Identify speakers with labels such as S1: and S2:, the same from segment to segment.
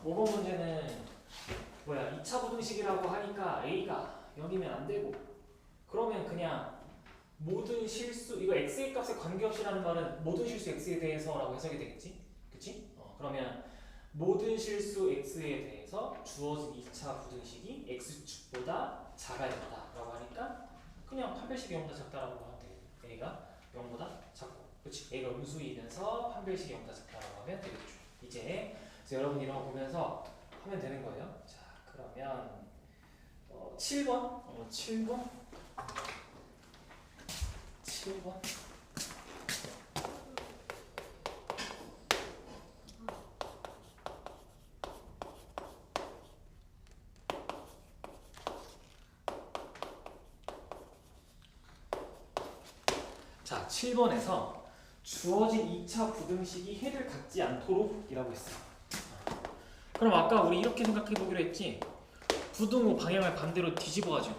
S1: 5번 문제는 뭐야 2차 부등식이라고 하니까 A가 0이면 안 되고 그러면 그냥 모든 실수 이거 x의 값에 관계없이라는 말은 모든 실수 x에 대해서라고 해석이 되겠지? 그치? 그러면 모든 실수 x에 대해서 주어진 2차 부등식이 x축보다 작아야 된다라고 하니까 그냥 판별식이 0보다 작다라고 하면 돼. A가 0보다 작고 그치? A가 음수이면서 판별식이 0보다 작다라고 하면 되겠죠. 이제 여러분 이런 거 보면서 하면 되는 거예요. 자 그러면 7번 7번 자, 7번에서 주어진 2차 부등식이 해를 갖지 않도록 이라고 했어요. 그럼 아까 우리 이렇게 생각해 보기로 했지. 부등호 방향을 반대로 뒤집어 가지고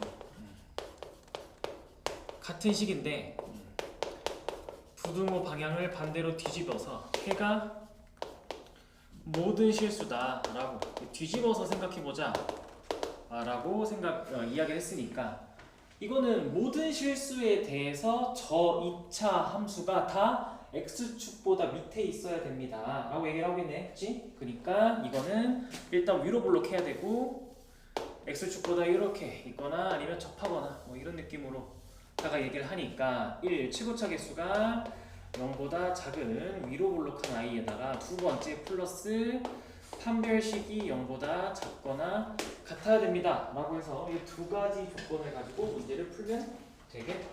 S1: 같은 식인데 부등호 방향을 반대로 뒤집어서 해가 모든 실수다 라고 뒤집어서 생각해 보자 라고 이야기를 했으니까 이거는 모든 실수에 대해서 저 2차 함수가 다 x축보다 밑에 있어야 됩니다 라고 얘기를 하고 있네. 그치? 그러니까 이거는 일단 위로 블록해야 되고 x축보다 이렇게 있거나 아니면 접하거나 뭐 이런 느낌으로 다가 얘기를 하니까 1. 최고차 개수가 0보다 작은 위로 블록한 i에다가 두 번째 플러스 판별식이 0보다 작거나 같아야 됩니다 라고 해서 이 두 가지 조건을 가지고 문제를 풀면 되겠죠.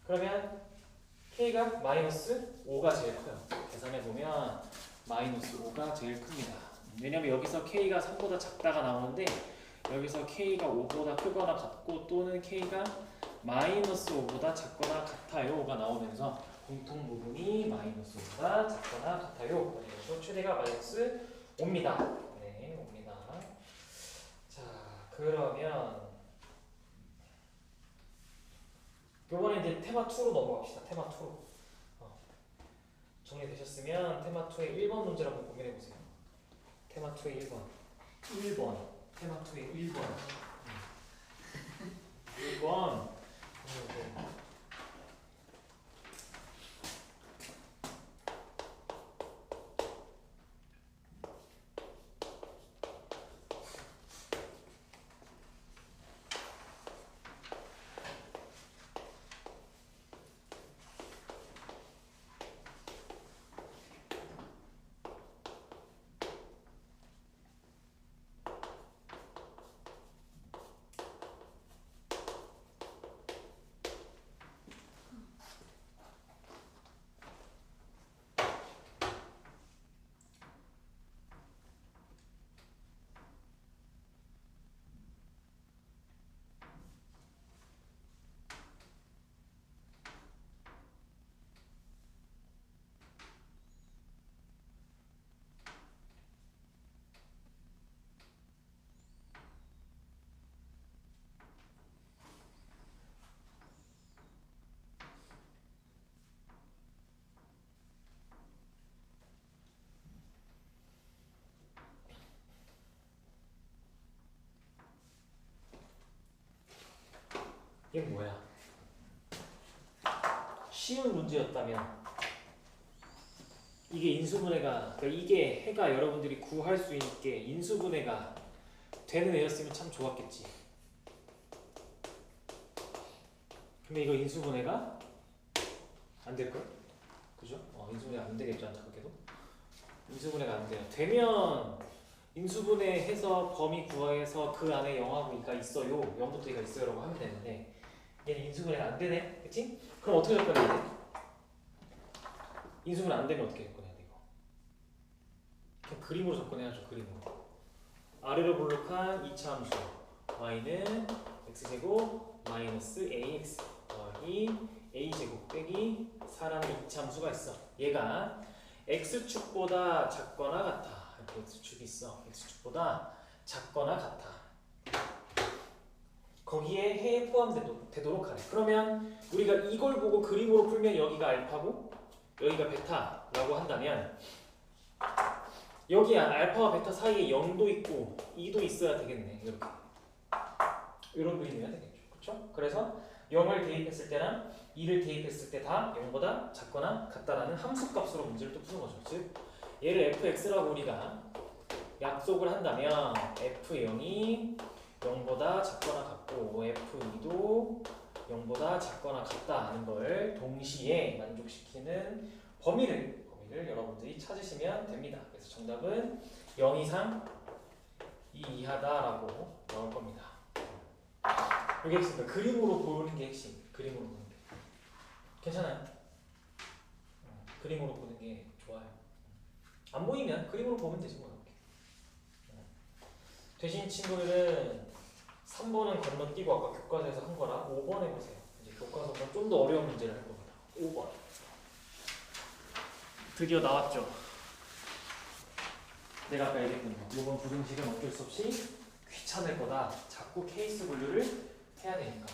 S1: 그러면 k가 마이너스 5가 제일 커요. 계산해보면 마이너스 5가 제일 큽니다. 왜냐면 여기서 k가 3보다 작다가 나오는데 여기서 k가 5보다 크거나 같고 또는 k가 마이너스 5보다 작거나 같아요가 나오면서 공통 부분이 마이너스 5보다 작거나 같아요. 그래서 최대가 마이너스 5입니다. 네, 5입니다. 자, 그러면 요번에 이제 테마 2로 넘어갑시다. 테마 2로. 정리되셨으면 테마 2의 1번 문제를 한번 고민해 보세요. 테마 2의 1번. 테마 2의 1번. 1번. 이게 뭐야? 쉬운 문제였다면 이게 인수분해가 그러니까 이게 해가 여러분들이 구할 수 있게 인수분해가 되는 애였으면 참 좋았겠지. 근데 이거 인수분해가 안 될걸? 그죠? 인수분해가 안 되겠죠, 안타깝게도. 인수분해가 안 돼요. 되면 인수분해해서 범위 구하해서 그 안에 0하고 2가 있어요. 0부터 2가 있어요라고 하면 되는데 얘는 인수분해가 안 되네, 그치? 그럼 어떻게 접근해야 돼? 인수분해 안 되면 어떻게 접근해야 돼, 이거? 그냥 그림으로 접근해야죠, 그림으로. 아래로 블록한 2차 함수 y는 x제곱 마이너스 ax 더하기 a제곱 빼기 4라는 2차 함수가 있어. 얘가 x축보다 작거나 같아. 이렇게 x축이 있어. x축보다 작거나 같아. 거기에 해에 포함되도록 하래. 그러면 우리가 이걸 보고 그림으로 풀면 여기가 알파고 여기가 베타라고 한다면 여기 알파와 베타 사이에 0도 있고 2도 있어야 되겠네. 이렇게 이런 그림이어야 되겠죠. 그렇죠? 그래서 0을 대입했을 때랑 2를 대입했을 때 다 0보다 작거나 같다라는 함수값으로 문제를 또 푸는 거죠. 즉 얘를 fx라고 우리가 약속을 한다면 f0이 0보다 작거나 같고 f2도 0보다 작거나 같다 하는 걸 동시에 만족시키는 범위를 여러분들이 찾으시면 됩니다. 그래서 정답은 0 이상 2 이하다라고 나올 겁니다. 이게 핵심입니다. 그림으로 보는 게 핵심. 그림으로 보는 게 괜찮아요? 그림으로 보는 게 좋아요. 안 보이면 그림으로 보면 되지 뭐. 이렇게. 대신 친구들은 3번은 건너뛰고 아까 교과서에서 한 거라 5번 해보세요. 이제 교과서보다 좀 더 어려운 문제를 할 겁니다. 5번. 드디어 나왔죠. 내가 아까 얘기했던 거. 이번 부등식은 어쩔 수 없이 귀찮을 거다. 자꾸 케이스 분류를 해야 되니까.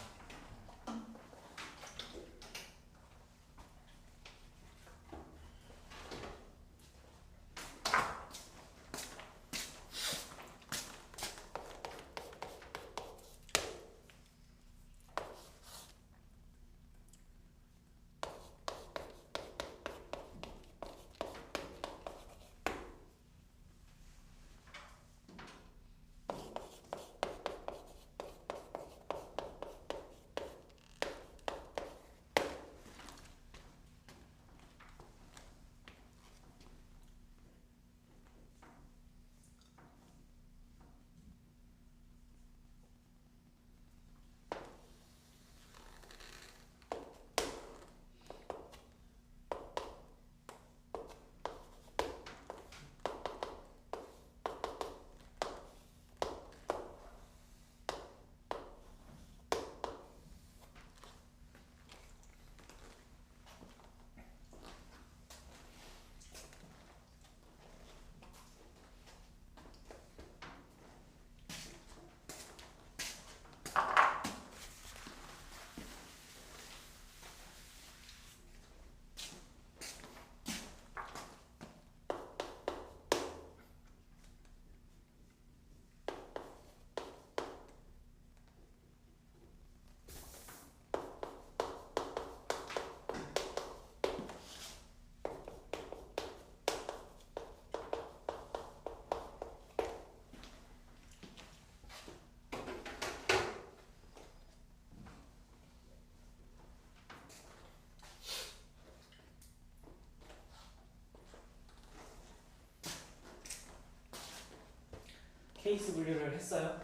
S1: 케이스 분류를 했어요.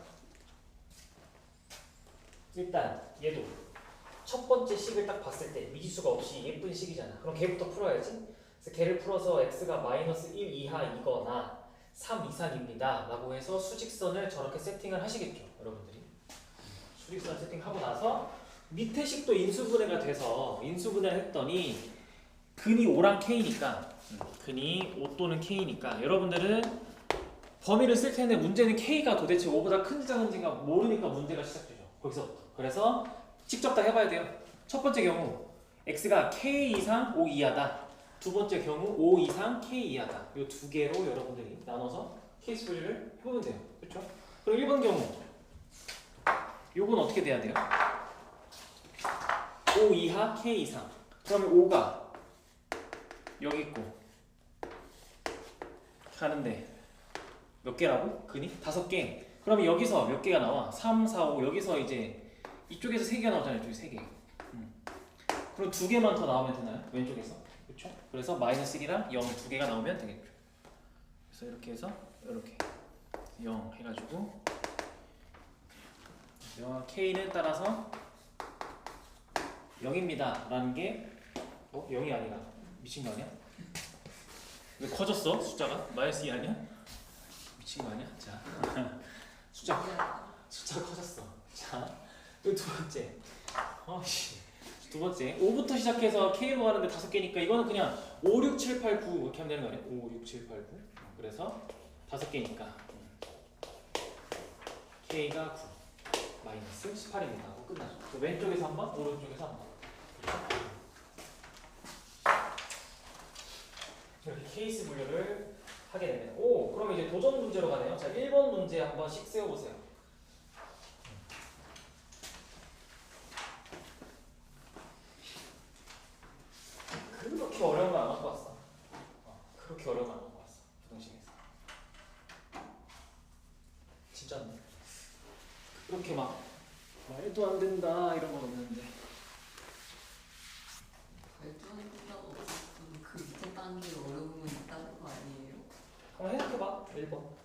S1: 일단 얘도 첫 번째 식을 딱 봤을 때 미지수가 없이 예쁜 식이잖아. 그럼 걔부터 풀어야지. 그래서 걔를 풀어서 x가 마이너스 1 이하이거나 3 이상입니다 라고 해서 수직선을 저렇게 세팅을 하시겠죠. 여러분들이 수직선 세팅하고 나서 밑에 식도 인수분해가 돼서 인수분해를 했더니 근이 5랑 k니까 근이 5 또는 k니까 여러분들은 범위를 쓸 텐데 문제는 k가 도대체 5보다 큰지 작은지가 모르니까 문제가 시작되죠. 거기서부터. 그래서 직접 다 해봐야 돼요. 첫 번째 경우 x가 k 이상 5 이하다. 두 번째 경우 5 이상 k 이하다. 이 두 개로 여러분들이 나눠서 케이스 분류를 해보면 돼요. 그렇죠? 그럼 1번 경우 요건 어떻게 돼야 돼요? 5 이하 k 이상. 그러면 5가 여기 있고 가는데 몇 개라고? 근이? 5개. 그러면 여기서 몇 개가 나와? 3, 4, 5. 여기서 이제 이쪽에서 3개가 나오잖아요. 이쪽에 3개. 그럼 2개만 더 나오면 되나요? 왼쪽에서. 그렇죠? 그래서 마이너스 1이랑 0 2개가 나오면 되겠죠. 그래서 이렇게 해서 이렇게 0 해가지고 k는 따라서 0입니다. 라는 게 0이 아니라 미친 거 아니야? 왜 커졌어? 숫자가? 마이너스 2 아니야? 미친 거 아니야? 자, 숫자 커졌어. 자, 두 번째. 두 번째. 5부터 시작해서 K로 가는데 5개니까 이거는 그냥 5, 6, 7, 8, 9 이렇게 하면 되는 거 아니야? 5, 6, 7, 8, 9. 그래서 5개니까 K가 9 마이너스 18입니다. 하고 끝나죠. 왼쪽에서 한 번, 오른쪽에서 한 번. 이렇게 케이스 분류를 하게 되면 오 그럼 이제 도전 문제로 가네요. 자 1번 문제 한 번씩 세워보세요. 그렇게 어려운 거 안 갖고 왔어. 그렇게 어려운 거 안 갖고 왔어. 부등식에서 진짜 안 돼. 그렇게 막 말도 안 된다 이런 건 없는데.
S2: 말도 안 된다고 그 밑에 단계 어려움은 있다는 거 아니에요?
S1: 한번 생각해봐. 1번.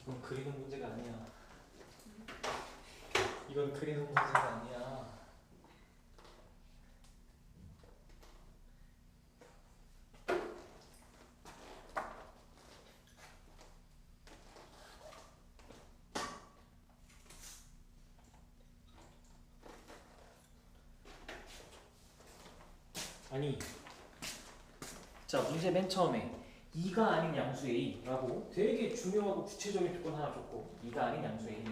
S1: 이건 그리는 문제가 아니야. 이건 그리는 문제가 아니야. 아니 자 문제 맨 처음에 2가 아닌 양수 A라고 되게 중요하고 구체적인 조건 하나 줬고 2가 아닌 양수 A네.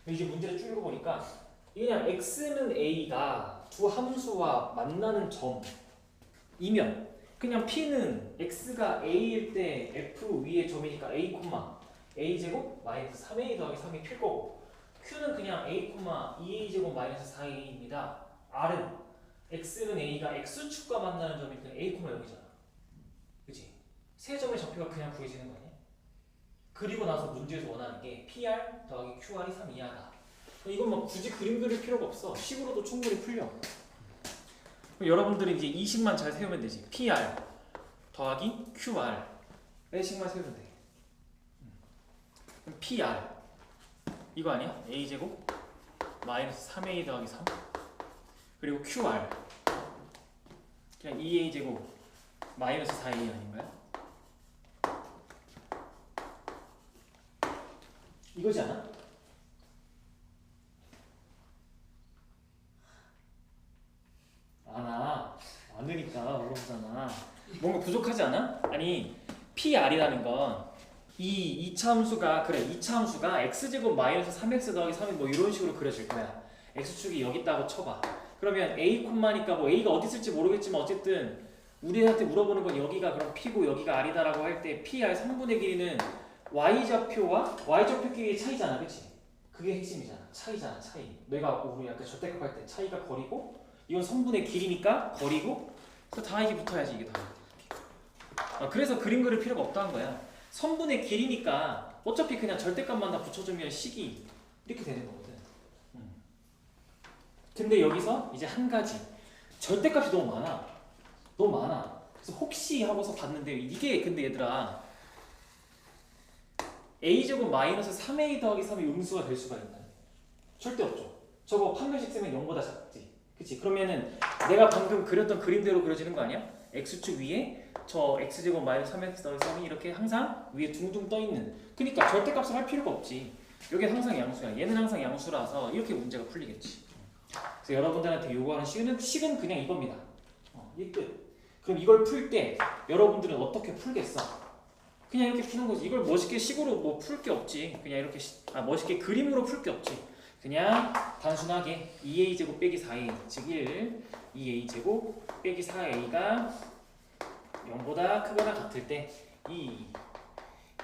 S1: 이제 문제를 쭉 읽어보니까 그냥 x는 A가 두 함수와 만나는 점이면 그냥 P는 x가 A일 때 F 위에 점이니까 A, A제곱 마이너스 3A 더하기 3이 필 거고 Q는 그냥 A, 2A제곱 마이너스 4A입니다. R은 x는 A가 x축과 만나는 점이니까 A, 여기잖아. 그치? 세 점의 좌표가 그냥 구해지는 거 아니야? 그리고 나서 문제에서 원하는 게 PR 더하기 QR이 3 이하다. 이건 뭐 굳이 그림 그릴 필요가 없어. 식으로도 충분히 풀려. 여러분들이 이제 이 식만 잘 세우면 되지. PR 더하기 QR 이 식만 세우면 돼. 그럼 PR 이거 아니야? A제곱 마이너스 3A 더하기 3 그리고 QR 그냥 2A제곱 마이너스 4A 아닌가요? 이거지 않아? 않으니까 어려우잖아. 뭔가 부족하지 않아? 아니 PR이라는 건 이 2차 함수가 그래 2차 함수가 x제곱 마이너스 3x 더하기 3이 뭐 이런 식으로 그려질 거야. x축이 여기 있다고 쳐봐. 그러면 a 콤마니까 뭐 a가 어디 있을지 모르겠지만 어쨌든 우리한테 물어보는 건 여기가 그럼 p고 여기가 r이다라고 할 때 PR 3분의 길이는 y좌표와 y좌표끼리의 차이잖아, 그렇지? 그게 핵심이잖아. 차이잖아, 차이. 내가 우리 아까 절대값 할 때 차이가 거리고 이건 선분의 길이니까 거리고 그래서 다 이게 붙어야지 이게 다. 그래서 그림 그릴 필요가 없다는 거야. 선분의 길이니까 어차피 그냥 절대값만 다 붙여주면 식이 이렇게 되는 거거든. 근데 여기서 이제 한 가지 절대값이 너무 많아. 너무 많아. 그래서 혹시 하고서 봤는데 이게 근데 얘들아 a제곱 마이너스 3a 더하기 3이 음수가 될 수가 있나? 절대 없죠. 저거 판별식 쓰면 0보다 작지. 그치? 그러면은 내가 방금 그렸던 그림대로 그려지는 거 아니야? x축 위에 저 x제곱 마이너스 3x 더하기 3이 이렇게 항상 위에 둥둥 떠있는 그러니까 절대값을 할 필요가 없지. 여기는 항상 양수야. 얘는 항상 양수라서 이렇게 문제가 풀리겠지. 그래서 여러분들한테 요구하는 식은 그냥 이겁니다. 이 끝. 그럼 이걸 풀 때 여러분들은 어떻게 풀겠어? 그냥 이렇게 푸는 거지. 이걸 멋있게 식으로 뭐 풀 게 없지. 그냥 이렇게 멋있게 그림으로 풀 게 없지. 그냥 단순하게 2a제곱 빼기 4a 즉 1 2a제곱 빼기 4a가 0보다 크거나 같을 때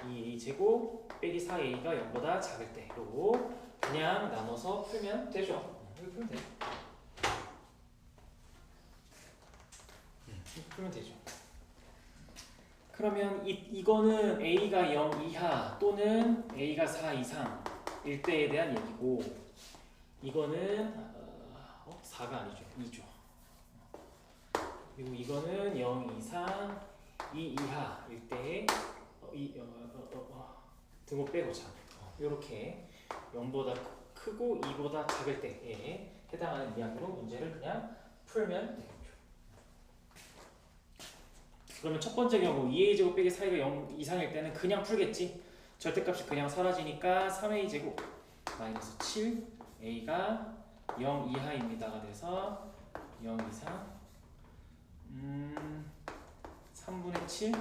S1: 2a제곱 빼기 4a가 0보다 작을 때로 그냥 나눠서 풀면 되죠. 이렇게 풀면 돼. 풀면 되죠. 그러면 이거는 a가 0 이하 또는 a가 4 이상일 때에 대한 얘기고, 이거는 4가 아니죠, 2죠. 그리고 이거는 0 이상 2 이하일 때에 등호 빼고 자 이렇게 0보다 크고 2보다 작을 때에 해당하는 이야기로 문제를 그냥 풀면 되겠죠. 그러면 첫 번째 경우 2a제곱 빼기 4a가 0 이상일 때는 그냥 풀겠지. 절대값이 그냥 사라지니까 3a제곱 마이너스 7a가 0 이하입니다가 돼서 0 이상 3분의 7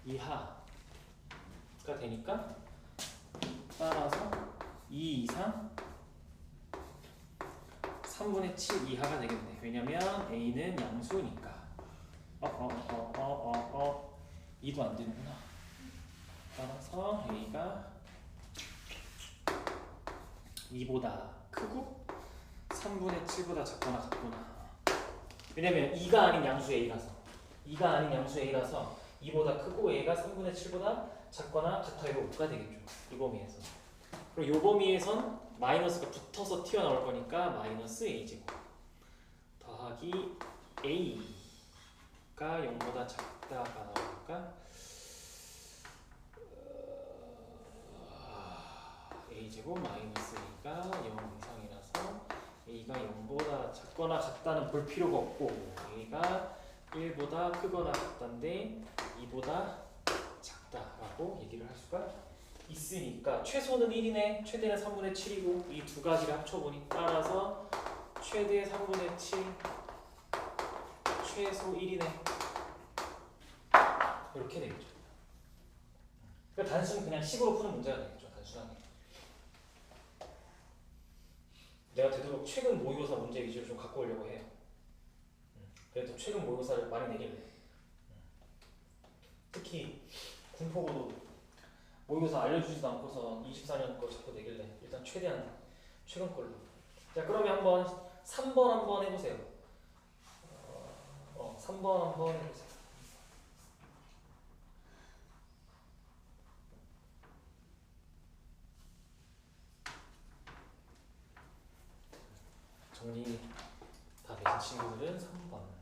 S1: 이하가 되니까 따라서 2 이상 3분의 7 이하가 되겠네. 왜냐면 a는 양수니까. 2도 안 되는구나. 따라서 a가 2보다 크고 3분의 7보다 작거나 같구나. 왜냐면 2가 아닌 양수 a라서 2가 아닌 양수 a라서 2보다 크고 a가 3분의 7보다 작거나 같아요가 되겠죠. 이 범위에서. 그리고 이 범위에선 마이너스가 붙어서 튀어나올 거니까 마이너스 a제곱 더하기 a가 0보다 작다가 나오니까 a제곱 마이너스 a가 0 이상이라서 a가 0보다 작거나 같다는 볼 필요가 없고 a가 1보다 크거나 같다인데 2보다 작다라고 얘기를 할 수가 있으니까 최소는 1이네, 최대는 3분의 7이고 이 두 가지를 합쳐보니 따라서 최대 3분의 7, 최소 1이네. 이렇게 되겠죠. 그러니까 단순히 그냥 식으로 푸는 문제가 되겠죠. 단순하게. 내가 되도록 최근 모의고사 문제 위주로 좀 갖고 오려고 해요. 그래도 최근 모의고사를 많이 내길래. 특히 군포고도 모의고사 알려주지도 않고서 24년 거 자꾸 내길래 일단 최대한 최근 걸로. 자, 그러면 한번 3번 한번 해보세요. 3번 한번 해보세요. 정리 다 되신 친구들은 3번.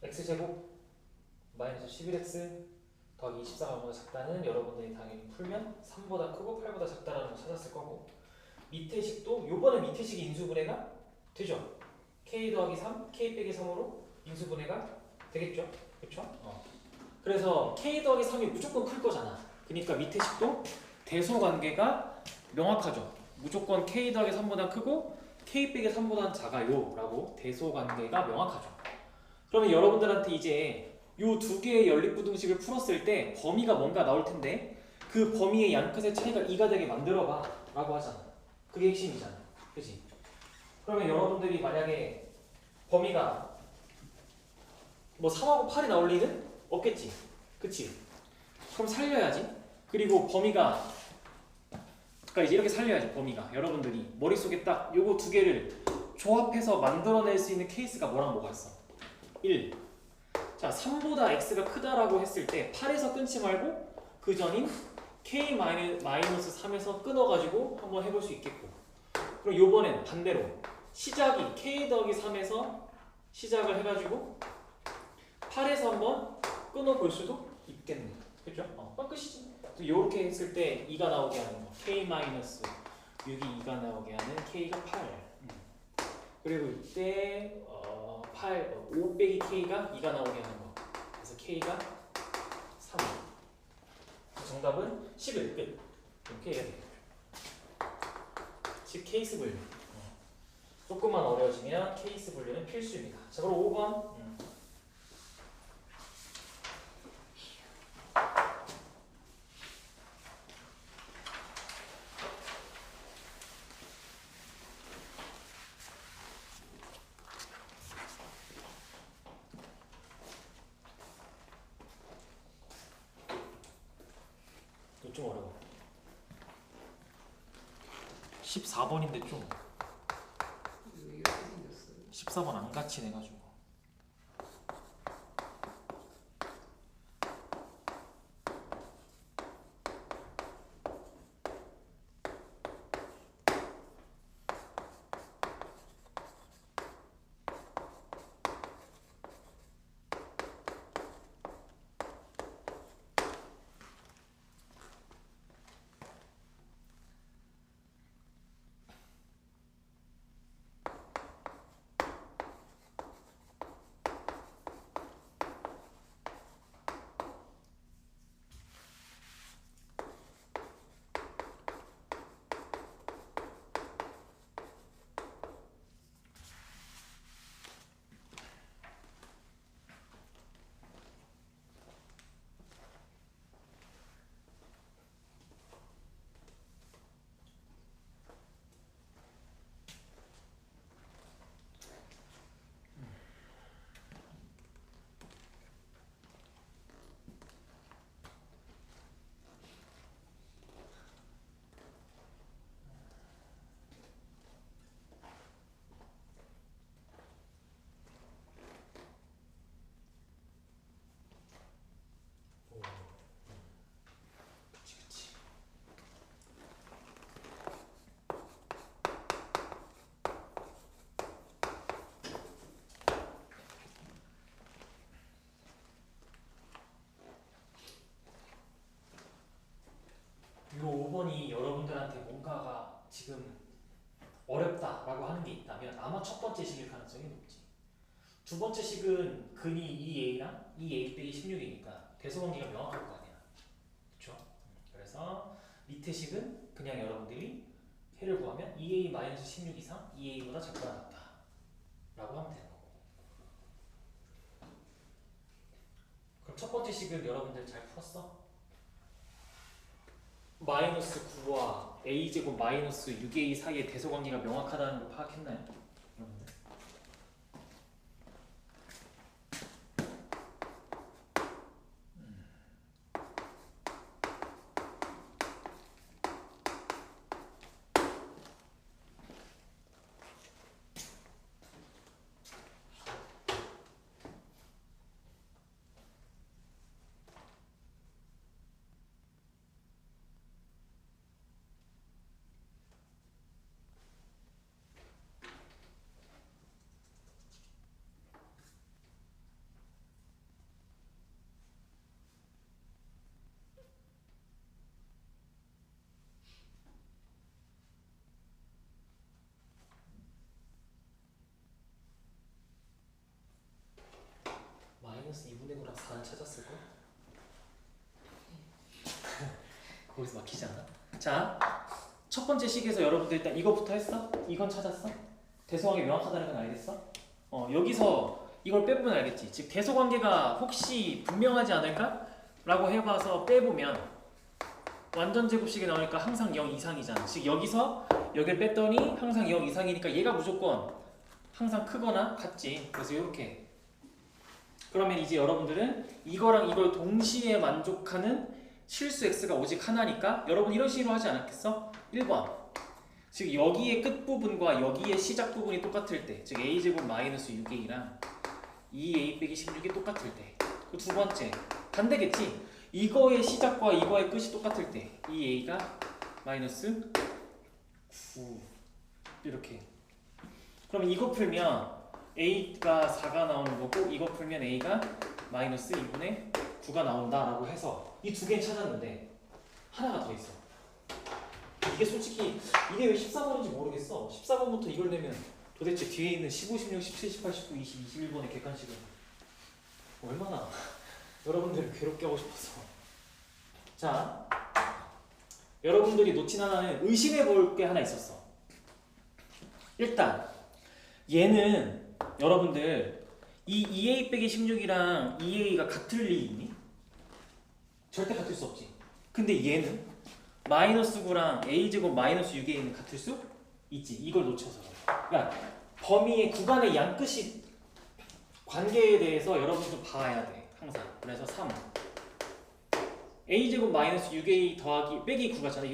S1: x제곱 마이너스 11x 더하기 24가 0보다 작다는 여러분들이 당연히 풀면 3보다 크고 8보다 작다라는 거 찾았을 거고, 밑에 식도 요번에 밑에 식이 인수분해가 되죠. k 더하기 3, k 빼기 3으로 인수분해가 되겠죠? 그쵸? 그래서 k 더하기 3이 무조건 클 거잖아. 그러니까 밑에 식도 대소관계가 명확하죠. 무조건 k 더하기 3보다 크고 k 빼기 3보다 작아요 라고 대소관계가 명확하죠. 그러면 여러분들한테 이제 요 두 개의 연립부등식을 풀었을 때 범위가 뭔가 나올 텐데 그 범위의 양끝의 차이가 2가 되게 만들어봐 라고 하잖아. 그게 핵심이잖아. 그치? 그러면 여러분들이 만약에 범위가 뭐 3하고 8이 나올 리는 없겠지. 그치? 그럼 살려야지. 그리고 범위가 그러니까 이제 이렇게 살려야지. 범위가 여러분들이 머릿속에 딱 요거 두 개를 조합해서 만들어낼 수 있는 케이스가 뭐랑 뭐가 있어? 1. 자, 3보다 x가 크다라고 했을 때 8에서 끊지 말고 그 전인 k-3에서 끊어가지고 한번 해볼 수 있겠고, 그럼 요번엔 반대로 시작이 k 더하기 3에서 시작을 해가지고 8에서 한번 끊어볼 수도 있겠네. 그죠? 끝이지. 요렇게 했을 때 2가 나오게 하는 거 k-6이 2가 나오게 하는 k가 8. 그리고 이때 5 빼기 k가 2가 나오게 하는 거. 그래서 k가 3. 정답은 11. 끝. 이렇게 해야 되겠죠. 즉 케이스 분류. 조금만 어려워지면 케이스 분류는 필수입니다. 자, 그럼 5번. 이거 좀 어려워. 14번인데 좀
S2: 왜 이렇게 생겼어요?
S1: 14번 안 같이 내가지고. 그치. 요 5번이 여러분들한테 뭔가가 지금 어렵다라고 하는 게 있다면 아마 첫 번째 식일 가능성이 높지. 두 번째 식은 근이 2a랑 2a 빼기 16이니까 대소관계가 명확할 거 아니야. 그쵸? 그래서 밑에 식은 그냥 여러분들이 해를 구하면 2a-16 이상 2a보다 작거나 같다 라고 하면 되는 거고. 그럼 첫 번째 식은 여러분들 잘 풀었어? 마이너스 9와 a제곱 마이너스 6a 사이의 대소관계가 명확하다는 걸 파악했나요? 여러분들? 마이너스 2분의 9랑 4는 찾았을걸? 거기서 막히지 않아? 자, 첫 번째 식에서 여러분들 일단 이거부터 했어? 이건 찾았어? 대소관계 명확하다는 건 알겠어? 여기서 이걸 빼보면 알겠지? 즉 대소관계가 혹시 분명하지 않을까? 라고 해봐서 빼보면 완전 제곱식이 나오니까 항상 0 이상이잖아. 즉 여기서 여기를 뺐더니 항상 0 이상이니까 얘가 무조건 항상 크거나 같지. 그래서 이렇게. 그러면 이제 여러분들은 이거랑 이걸 동시에 만족하는 실수 x가 오직 하나니까 여러분 이런 식으로 하지 않았겠어? 1번. 즉 여기의 끝부분과 여기의 시작 부분이 똑같을 때, 즉 a제곱 마이너스 6a랑 2a 빼기 16이 똑같을 때. 그 두 번째. 반대겠지? 이거의 시작과 이거의 끝이 똑같을 때 2a가 마이너스 9 이렇게. 그럼 이거 풀면 a가 4가 나오는 거고 이거 풀면 a가 마이너스 2분의 9가 나온다라고 해서 이 두 개는 찾았는데 하나가 더 있어. 이게 솔직히 이게 왜 14번인지 모르겠어. 14번부터 이걸 내면 도대체 뒤에 있는 15, 16, 17, 18, 19, 20, 21번의 객관식은 얼마나 여러분들을 괴롭게 하고 싶어서. 자, 여러분들이 놓친 하나는 의심해 볼 게 하나 있었어. 일단 얘는 여러분들 이 2a 빼기 16이랑 2a가 같을 리 있니? 절대 같을 수 없지. 근데 얘는 마이너스 9랑 a제곱 마이너스 6a는 같을 수 있지. 이걸 놓쳐서. 그러니까 범위의 구간의 양끝이 관계에 대해서 여러분 좀 봐야 돼. 항상. 그래서 3 a제곱 마이너스 6a 더하기 빼기 9가잖아.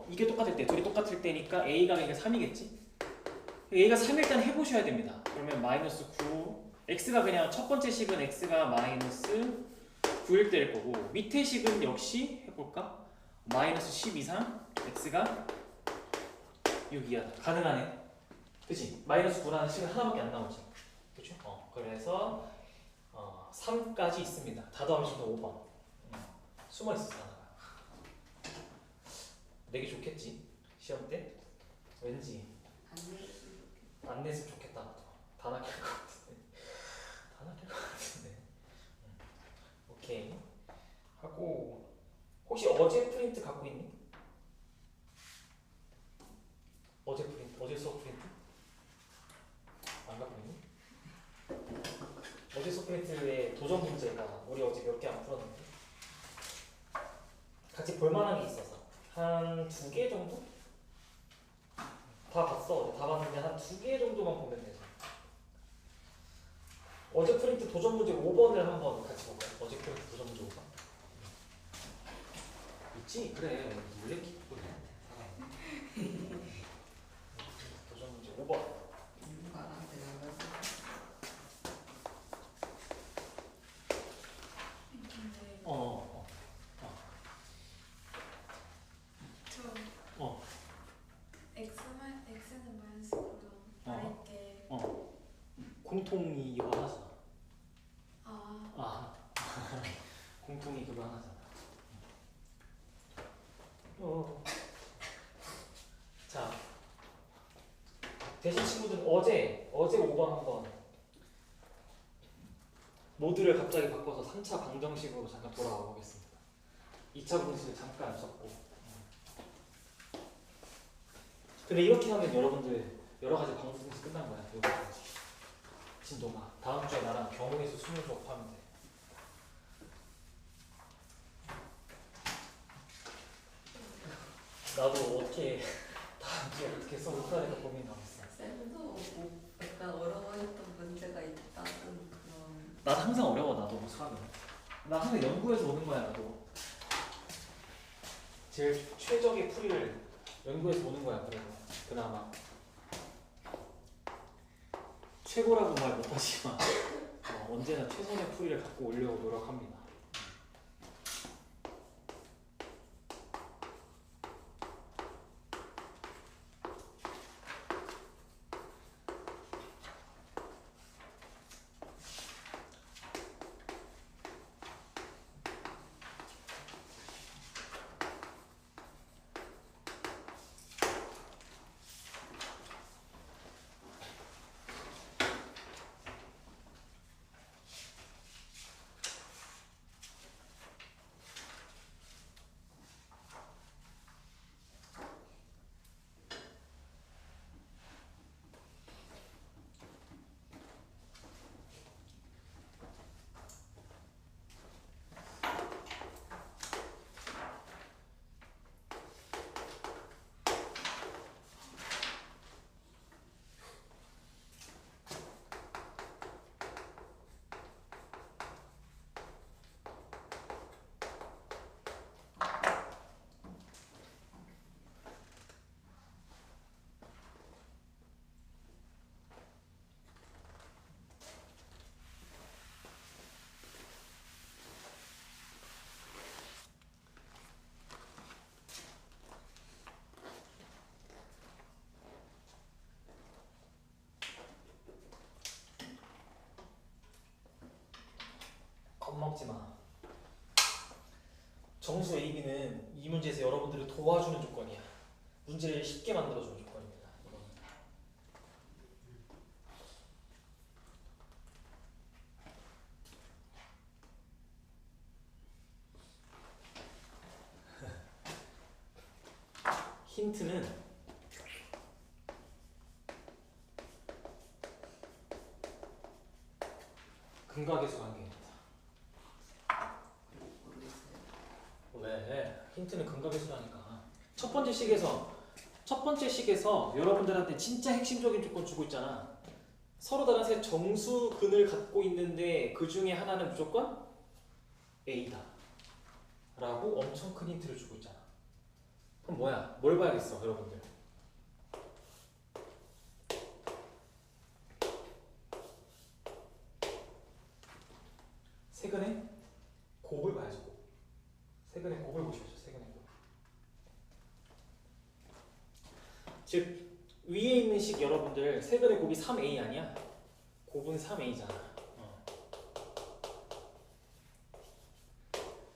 S1: 이게 똑같을 때 둘이 똑같을 때니까 a가 그러니까 3이겠지. a가 3일 땐 해보셔야 됩니다. 그러면 마이너스 9 x가 그냥 첫 번째 식은 x가 마이너스 9일 때일 거고 밑에 식은 역시 해볼까? 마이너스 10 이상 x가 6 이하다. 가능하네. 그치? 마이너스 9라는 식은 하나밖에 안 나오지. 그쵸? 그래서 3까지 있습니다. 다 더하면 5번. 숨어있었어 하나가. 내기 좋겠지? 시험 때? 왠지 안 냈으면 좋겠다. 나도. 다 낚일 것 같은데. 다 낚일 것 같은데. 오케이. 하고 혹시 어제 프린트 갖고 있니? 어제 프린트? 어제 수업 프린트? 안 갖고 있니? 어제 수업 프린트에 도전 문제가 우리 어제 몇 개 안 풀었는데 같이 볼만한 게 있어서 한 2개 정도? 다 봤어. 어제 다 봤는데 한 2개 정도만 보면 되죠. 어제 프린트 도전 문제 5번을 한번 같이 볼까요? 어제 프린트 도전 문제 5번 있지? 그래 놀래키 도전 문제 5번
S3: x는 마이너스 9랑 다를 게
S1: 공통이 이거 하나잖아.
S3: 아,
S1: 공통이 그거 하나잖아. 자, 대신 친구들은 어제 5번 한번 모드를 갑자기 바꿔서 3차 방정식으로 잠깐 돌아와 보겠습니다. 2차 분식을 잠깐 썼고. 근데 이렇게 하면 여러분들 여러 가지 방송에서 끝난 거야. 진도가 다음 주에 나랑 경우에서 수능 수업하면 돼. 나도 어떻게 다음 주에 어떻게 수업을 해야 될까 고민 나고 있어.
S2: 쌤도 약간 어려워했던 문제가 있다는 그런.
S1: 난 항상 어려워. 나도 수학은. 나 항상 연구해서 오는 거야. 나도 제일 최적의 풀이를 연구해서 오는 거야. 그래도 그나마 최고라고 말 못하지만 언제나 최선의 풀이를 갖고 오려고 노력합니다. 겁먹지 마. 정수 AB는 이 문제에서 여러분들을 도와주는 조건이야. 문제를 쉽게 만들어주는 조건입니다. 이거는. 힌트는 근각계수 관계입니다.
S2: 모르겠어요.
S1: 왜? 힌트는 근각계수라니까. 첫 번째 식에서 여러분들한테 진짜 핵심적인 조건 주고 있잖아. 서로 다른 세 정수근을 갖고 있는데 그 중에 하나는 무조건 A다 라고 엄청 큰 힌트를 주고 있잖아. 그럼 뭐야? 뭘 봐야겠어 여러분들? 세근의 곱을 봐야지. 곱. 세근의 곱을 보셔야죠. 세근의 곱. 즉 위에 있는 식 여러분들 세근의 곱이 3a 아니야? 곱은 3a잖아.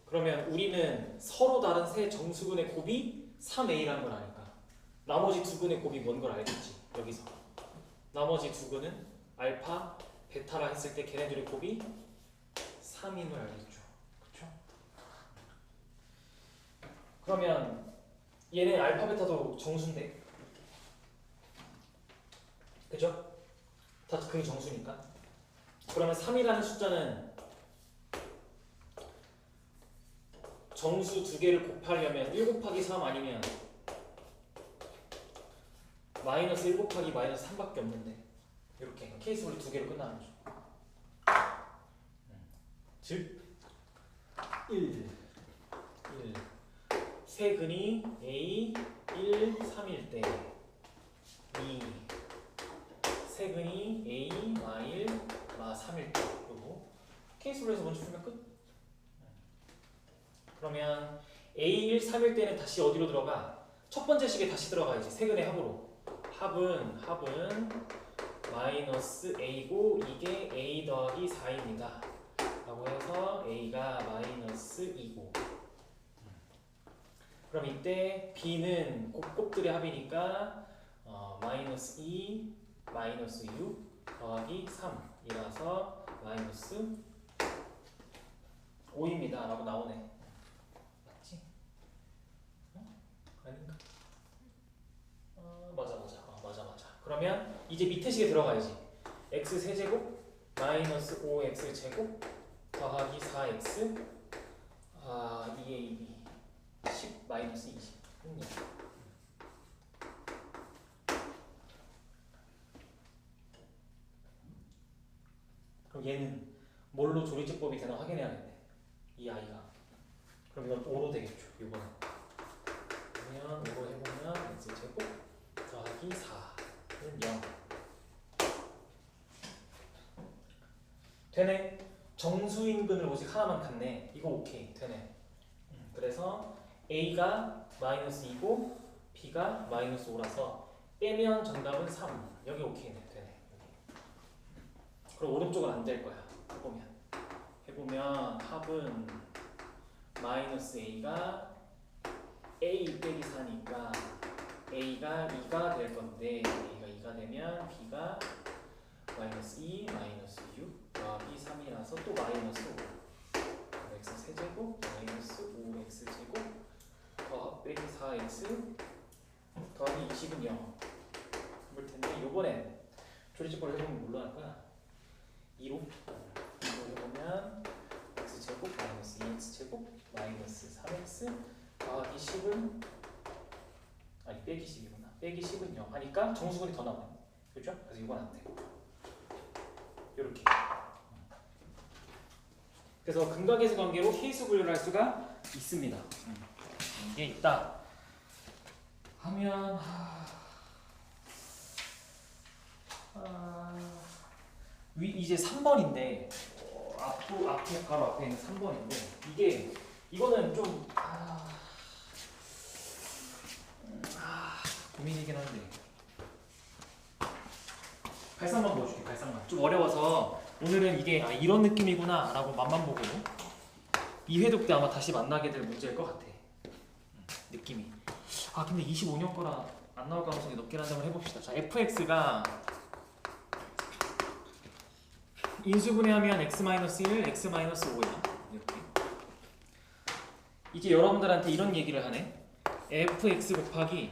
S1: 그러면 우리는 서로 다른 세 정수근의 곱이 3a라는 걸 아니까 나머지 두 근의 곱이 뭔 걸 알겠지. 여기서 나머지 두 근은 알파, 베타라 했을 때 걔네들의 곱이 3인 걸 알겠죠. 그렇죠? 그러면 얘는 알파, 베타도 정수인데 그죠? 다 그게 정수니까. 그러면 3이라는 숫자는 정수 두 개를 곱하려면 1 곱하기 3 아니면 마이너스 1 곱하기 마이너스 3밖에 없는데 이렇게 케이스 분리 두 개로 끝나는 거죠. 즉 1 세근이 A 1, 3일 때 2 세근이 A, 마1, 마3일 때 그리고 케이스 분리해서 먼저 풀면 끝. 그러면 A1, 3일 때는 다시 어디로 들어가? 첫 번째 식에 다시 들어가야지. 세근의 합으로. 합은 마이너스 A고 이게 A 더하기 4입니다. 라고 해서 A가 마이너스 2고 그럼 이때 B는 곱곱들의 합이니까 마이너스 2, 마이너스 6 더하기 3이라서 마이너스 5입니다. 라고 나오네. 맞지? 아닌가? 맞아. 그러면 이제 밑에 식에 들어가야지. x 세제곱 마이너스 5x 제곱 더하기 4x 2ab 10 마이너스 20 그럼 얘는 뭘로 조리제법이 되나 확인해야겠네. 이 아이가. 그럼 이건 5로 되겠죠. 이거는. 그러면 5로 해보면 x 제곱 더하기 4는 0 되네. 정수인근을 오직 하나만 갖네. 이거 오케이 되네. 그래서 A가 마이너스 2고 B가 마이너스 5라서 빼면 정답은 3. 여기 오케이네. 되네. 그럼 오른쪽은 안 될 거야. 해보면 합은 마이너스 A가 A 빼기 4니까 A가 2가 될 건데 A가 2가 되면 B가 마이너스 2, 마이너스 6 더하기 3이라서 또 마이너스 5 x 세제곱 마이너스 5x 제곱 더하기 빼기 4x 더하기 20은 0 그럴 텐데 요번엔 조리제법을 해보면 뭘로 할 거야? 2로 해보면 x 제곱 마이너스 2x 제곱 마이너스 3x 더하기 10은 아니 빼기 10이구나. 빼기 10은 0 하니까 정수근이 더 나오네. 그렇죠? 그래서 이건 안 돼. 이렇게. 그래서 근각계수 관계로 케이스 분류를 할 수가 있습니다. 이게 있다 하면 이제 3번인데 앞에 바로 앞에 있는 3번인데 이거는 좀 고민이긴 한데 발상만 보여줄게. 발상만 좀 어려워서 오늘은 이게 이런 느낌이구나 라고 맛만 보고 2회독 때 아마 다시 만나게 될 문제일 것 같아. 느낌이. 근데 25년 거라 안 나올 가능성이 높긴 한데 한번 해봅시다. 자, fx가 인수분해하면 x-1, x-5야. 이렇게. 이제 여러분들한테 이런 얘기를 하네. fx 곱하기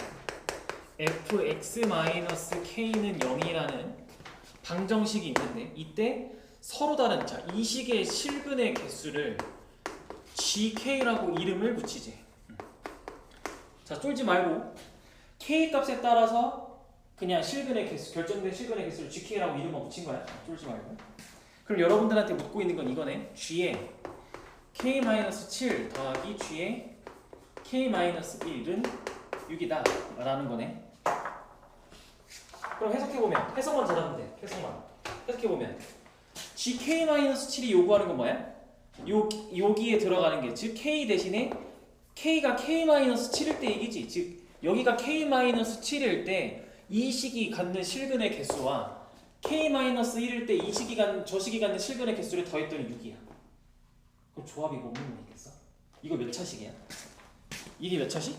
S1: fx-k는 0이라는 방정식이 있는데 이때 서로 다른 이 식의 실근의 개수를 gk라고 이름을 붙이지. 자, 쫄지 말고 k 값에 따라서 그냥 실근의 개수, 결정된 실근의 개수를 gk라고 이름만 붙인 거야. 쫄지 말고. 그럼 여러분들한테 묻고 있는 건 이거네. g의 k-7 더하기 g의 k-1은 6이다 라는 거네. 그럼 해석해보면, 해석만 잘하면 돼. 해석만. 해석해보면 gk-7이 요구하는 건 뭐야? 여기에 들어가는 게, 즉 k 대신에 k가 k-7일 때 얘기지. 즉 여기가 k-7일 때 이 식이 갖는 실근의 개수와 k-1일 때 이 식이 갖는, 저 식이 갖는 실근의 개수를 더했더니 6이야. 그럼 조합이 뭐 있겠어? 이거 몇 차식이야? 이게 몇 차식?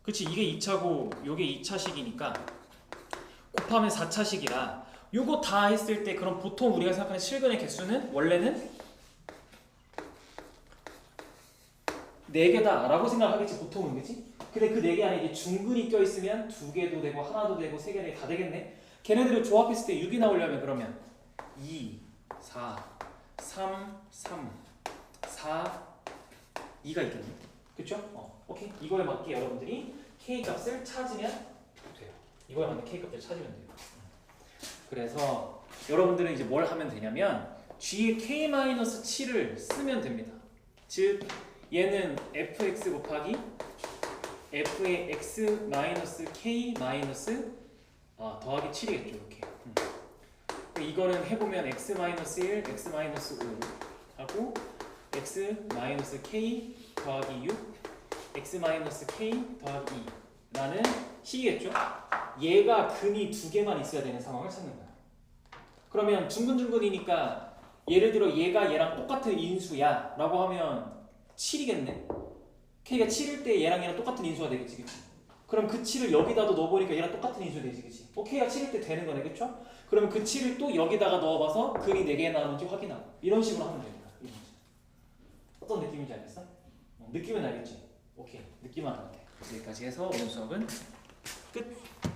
S1: 그치, 이게 2차고 요게 2차식이니까 곱하면 4차식이라 요거 다 했을 때 그럼 보통 우리가 생각하는 실근의 개수는 원래는 4개다 라고 생각하겠지 보통은. 그치? 근데 그 4개 안에 이제 중근이 껴있으면 2개도 되고 하나도 되고 3개도 다 되겠네. 걔네들을 조합했을 때 6이 나오려면 그러면 2, 4, 3, 3, 4, 2가 있겠네. 그쵸? 오케이. 이거에 맞게 여러분들이 k 값을 찾으면 돼요. 이거에 맞는 k 값을 찾으면 돼요. 그래서 여러분들은 이제 뭘 하면 되냐면 g의 k-7을 쓰면 됩니다. 즉 얘는 fx 곱하기 f의 x-k 더하기 7이겠죠. 이렇게. 이거는 해보면 x-1, x-5 하고 x-k 더하기 6, x-k 더하기 2라는 식이겠죠. 얘가 근이 2개만 있어야 되는 상황을 찾는 거야. 그러면 중근중근이니까 예를 들어 얘가 얘랑 똑같은 인수야 라고 하면 7이겠네. k가 7일 때 얘랑 똑같은 인수가 되겠지. 그치? 그럼 그 7을 여기다도 넣어보니까 얘랑 똑같은 인수가 되지. 그치? k가 7일 때 되는 거네. 그쵸? 그러면 그 7을 또 여기다가 넣어봐서 근이 4개 나오는지 확인하고 이런 식으로 하면 됩니다. 어떤 느낌인지 알겠어? 느낌은 알겠지? 오케이. 느낌만 하면 돼. 여기까지 해서 오늘 수업은 끝.